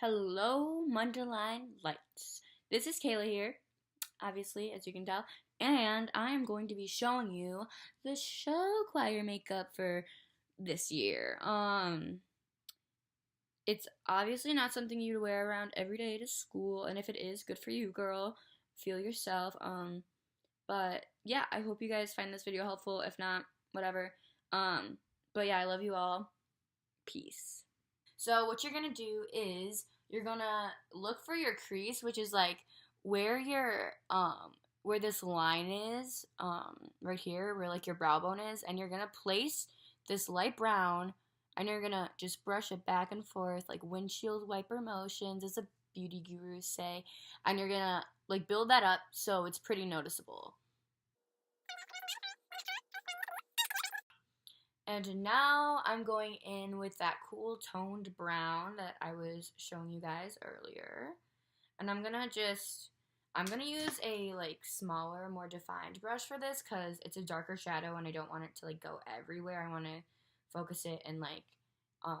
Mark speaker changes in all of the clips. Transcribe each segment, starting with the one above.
Speaker 1: Hello, Mundelein Lights. This is Kayla here, obviously, as you can tell, and I am going to be showing you the show choir makeup for this year. It's obviously not something you'd wear around every day to school, and if it is, good for you, girl. Feel yourself. But yeah, I hope you guys find this video helpful. If not, whatever. But yeah, I love you all. Peace. So what you're gonna do is you're gonna look for your crease, which is like where your where this line is, right here, where like your brow bone is, and you're gonna place this light brown and you're gonna just brush it back and forth like windshield wiper motions, as the beauty gurus say, and you're gonna like build that up so it's pretty noticeable. And now I'm going in with that cool toned brown that I was showing you guys earlier. And I'm gonna use a like smaller, more defined brush for this because it's a darker shadow and I don't want it to like go everywhere. I want to focus it in like um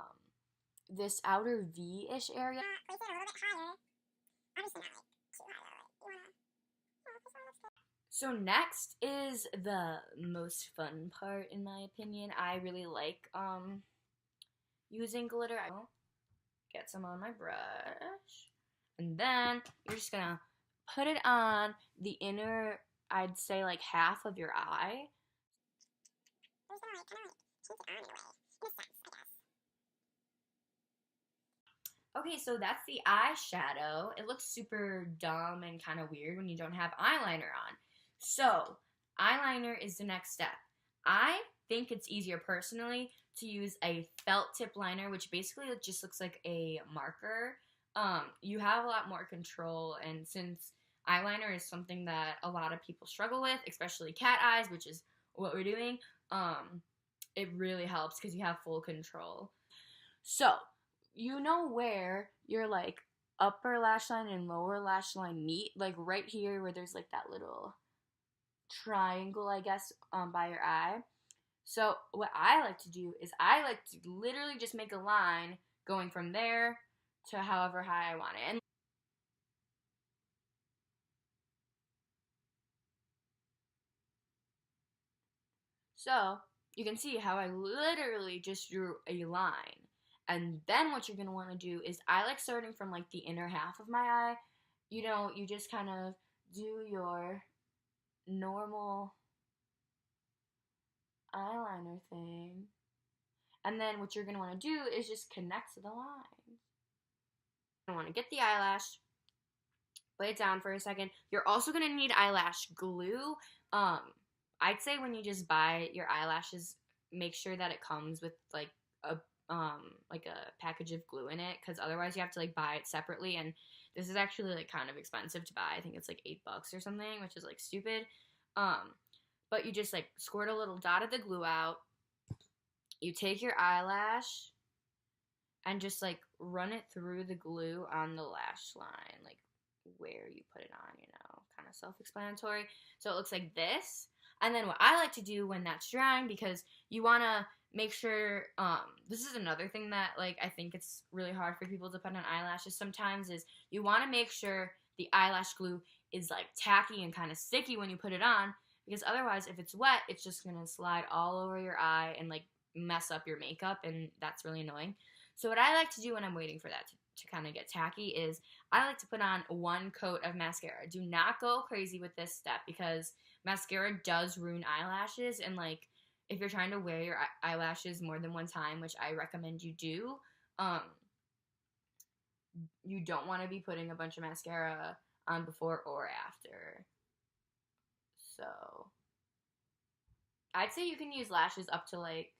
Speaker 1: this outer V-ish area.
Speaker 2: Place it a little bit higher. Obviously not like too high though. Like, you wanna.
Speaker 1: So next is the most fun part in my opinion. I really like using glitter. I will get some on my brush. And then you're just gonna put it on the inner, I'd say like half of your eye.
Speaker 2: There's no like, kind of like keep it on in a way. In a sense, I guess.
Speaker 1: Okay, so that's the eyeshadow. It looks super dumb and kind of weird when you don't have eyeliner on. So, eyeliner is the next step. I think it's easier personally to use a felt tip liner, which basically just looks like a marker. You have a lot more control, and since eyeliner is something that a lot of people struggle with, especially cat eyes, which is what we're doing, it really helps because you have full control. So, you know where your like upper lash line and lower lash line meet, like right here where there's like that little triangle, I guess, by your eye. So what I like to do is I like to literally just make a line going from there to however high I want it. And so you can see how I literally just drew a line. And then what you're gonna want to do is I like starting from like the inner half of my eye. You know, you just kind of do your normal eyeliner thing. And then what you're going to want to do is just connect to the lines. I want to get the eyelash, lay it down for a second. You're also going to need eyelash glue. I'd say when you just buy your eyelashes, make sure that it comes with like a package of glue in it, because otherwise you have to like buy it separately, and this is actually like kind of expensive to buy. I think it's like $8 or something, which is like stupid. But you just like squirt a little dot of the glue out. You take your eyelash and just like run it through the glue on the lash line, like where you put it on, kind of self-explanatory. So it looks like this. And then what I like to do when that's drying, because you want to make sure, this is another thing that like I think it's really hard for people to put on eyelashes sometimes, is you want to make sure the eyelash glue is like tacky and kind of sticky when you put it on, because otherwise if it's wet, it's just going to slide all over your eye and like mess up your makeup, and that's really annoying. So what I like to do when I'm waiting for that to kind of get tacky is I like to put on one coat of mascara. Do not go crazy with this step, because mascara does ruin eyelashes, and like if you're trying to wear your eyelashes more than one time, which I recommend you do, you don't want to be putting a bunch of mascara on before or after. So I'd say you can use lashes up to like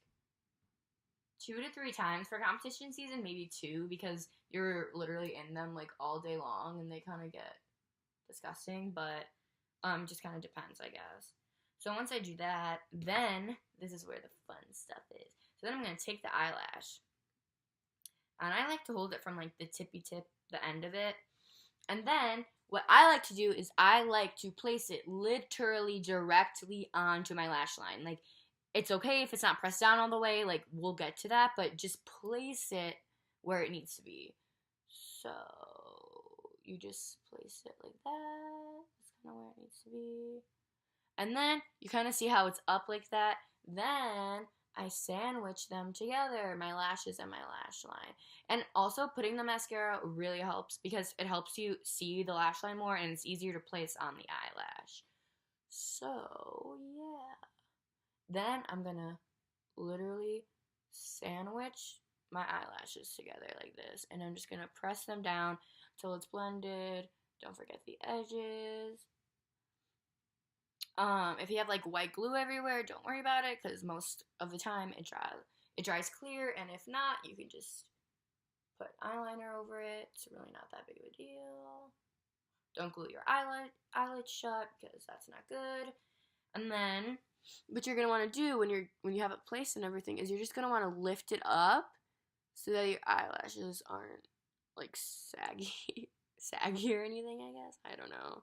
Speaker 1: 2 to 3 times for competition season, maybe two, because you're literally in them like all day long and they kind of get disgusting, but just kind of depends, I guess. So once I do that, then this is where the fun stuff is. So then I'm going to take the eyelash, and I like to hold it from like the tippy tip, the end of it. And then what I like to do is I like to place it literally directly onto my lash line. Like, it's okay if it's not pressed down all the way, like we'll get to that, but just place it where it needs to be. So you just place it like that. That's kind of where it needs to be. And then you kind of see how it's up like that. Then I sandwich them together, my lashes and my lash line. And also putting the mascara really helps because it helps you see the lash line more and it's easier to place on the eyelash. So, yeah. Then I'm gonna literally sandwich my eyelashes together like this. And I'm just gonna press them down till it's blended. Don't forget the edges. If you have like white glue everywhere, don't worry about it because most of the time it dries clear, and if not, you can just put eyeliner over it. It's really not that big of a deal. Don't glue your eyelids shut because that's not good. And then what you're gonna want to do when you have it placed and everything is you're just gonna want to lift it up so that your eyelashes aren't like saggy or anything. I guess I don't know.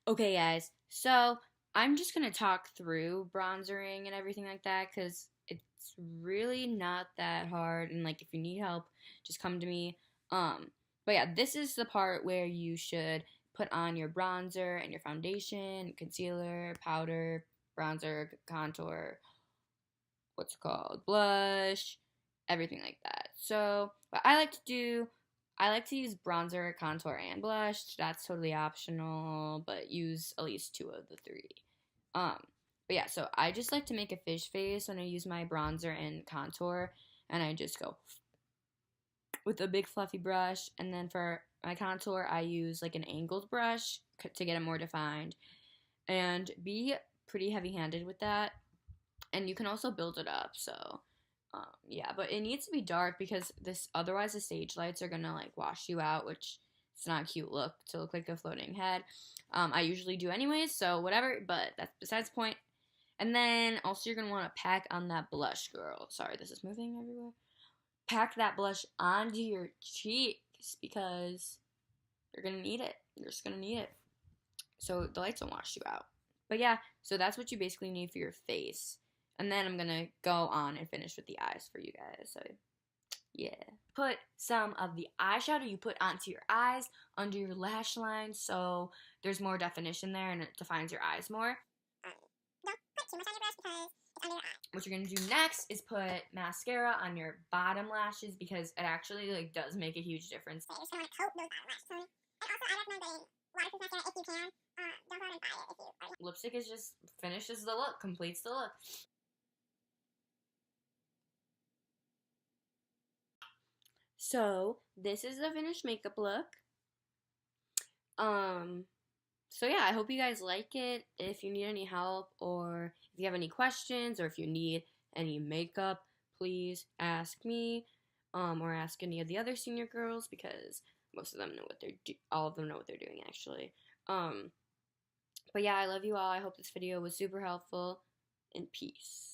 Speaker 1: Okay, guys, so I'm just gonna talk through bronzering and everything like that because it's really not that hard. And like, if you need help, just come to me. But yeah, this is the part where you should put on your bronzer and your foundation, concealer, powder, bronzer, contour, what's it called, blush, everything like that. So what I like to do, I like to use bronzer, contour, and blush. That's totally optional, but use at least 2 of the 3. But yeah, so I just like to make a fish face when I use my bronzer and contour, and I just go with a big fluffy brush. And then for my contour, I use like an angled brush to get it more defined, and be pretty heavy-handed with that. And you can also build it up. So yeah, but it needs to be dark because otherwise the stage lights are gonna like wash you out, which it's not a cute look to look like a floating head. I usually do anyways, so whatever, but that's besides the point. And then also you're gonna want to pack on that blush, girl. Sorry, this is moving everywhere. Pack that blush onto your cheeks because you're gonna need it. You're just gonna need it. So the lights don't wash you out. But yeah, so that's what you basically need for your face. And then I'm gonna go on and finish with the eyes for you guys. So yeah. Put some of the eyeshadow you put onto your eyes under your lash line so there's more definition there and it defines your eyes more.
Speaker 2: Don't put too much on your brush because it's under your eye.
Speaker 1: What you're gonna do next is put mascara on your bottom lashes because it actually like does make a huge difference.
Speaker 2: So you're just gonna want to coat those bottom lashes, Tony. And also, I recommend getting waterproof mascara if you can. Don't go out and buy it if you already.
Speaker 1: Lipstick is just finishes the look, completes the look. So this is the finished makeup look. So yeah, I hope you guys like it. If you need any help or if you have any questions or if you need any makeup, please ask me, or ask any of the other senior girls because most of them know what all of them know what they're doing actually. But yeah, I love you all. I hope this video was super helpful, and peace.